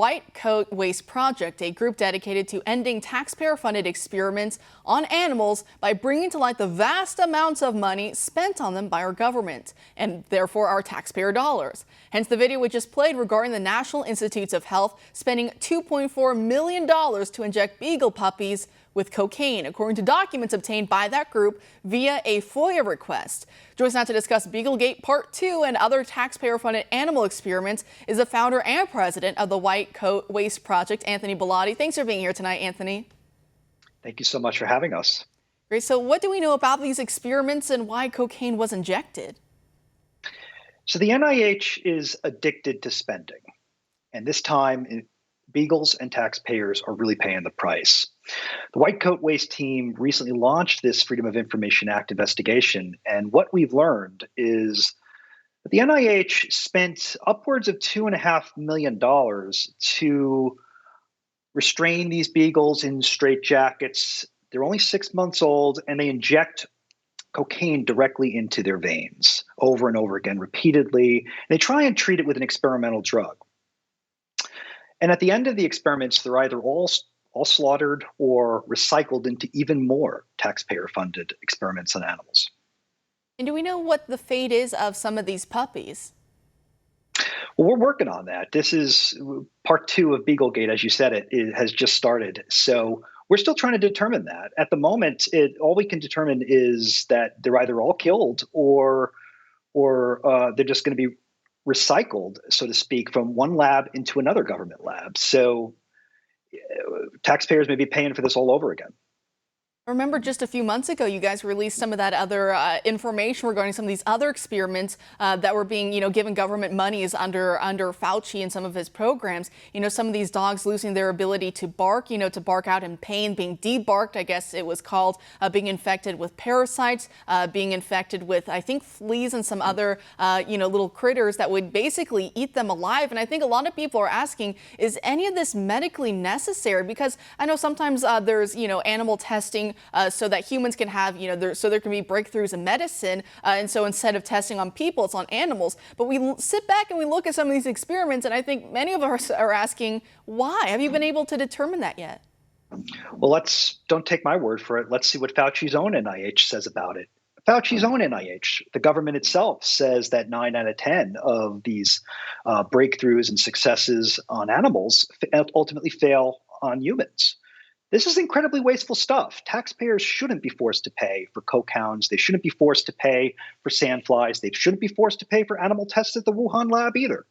White Coat Waste Project, a group dedicated to ending taxpayer-funded experiments on animals by bringing to light the vast amounts of money spent on them by our government, and therefore our taxpayer dollars. Hence the video we just played regarding the National Institutes of Health spending $2.4 million to inject beagle puppies with cocaine, according to documents obtained by that group via a FOIA request. Joining us now to discuss Beaglegate Part 2 and other taxpayer-funded animal experiments is the founder and president of the White Coat Waste Project, Anthony Bellotti. Thanks for being here tonight, Anthony. Thank you so much for having us. Great. So what do we know about these experiments and why cocaine was injected? So the NIH is addicted to spending, and this time beagles and taxpayers are really paying the price. The White Coat Waste team recently launched this Freedom of Information Act investigation, and what we've learned is that the NIH spent upwards of $2.5 million to restrain these beagles in straitjackets. They're only 6 months old, and they inject cocaine directly into their veins over and over again, repeatedly. They try and treat it with an experimental drug. And at the end of the experiments, they're either all slaughtered or recycled into even more taxpayer-funded experiments on animals. And do we know what the fate is of some of these puppies? Well, we're working on that. This is part 2 of Beaglegate, as you said, it has just started. So we're still trying to determine that. At the moment, all we can determine is that they're either all killed or they're just going to be recycled, so to speak, from one lab into another government lab. So taxpayers may be paying for this all over again. I remember just a few months ago, you guys released some of that other information regarding some of these other experiments that were being, given government monies under Fauci and some of his programs. Some of these dogs losing their ability to bark, to bark out in pain, being debarked, I guess it was called, being infected with parasites, being infected with, I think, fleas and some other, little critters that would basically eat them alive. And I think a lot of people are asking, is any of this medically necessary? Because I know sometimes there's, animal testing so that humans can have, so there can be breakthroughs in medicine. And so instead of testing on people, it's on animals. But we sit back and we look at some of these experiments, and I think many of us are asking, why? Have you been able to determine that yet? Well, don't take my word for it. Let's see what Fauci's own NIH says about it. Fauci's own NIH, the government itself, says that 9 out of 10 of these breakthroughs and successes on animals ultimately fail on humans. This is incredibly wasteful stuff. Taxpayers shouldn't be forced to pay for coke hounds. They shouldn't be forced to pay for sandflies. They shouldn't be forced to pay for animal tests at the Wuhan lab either.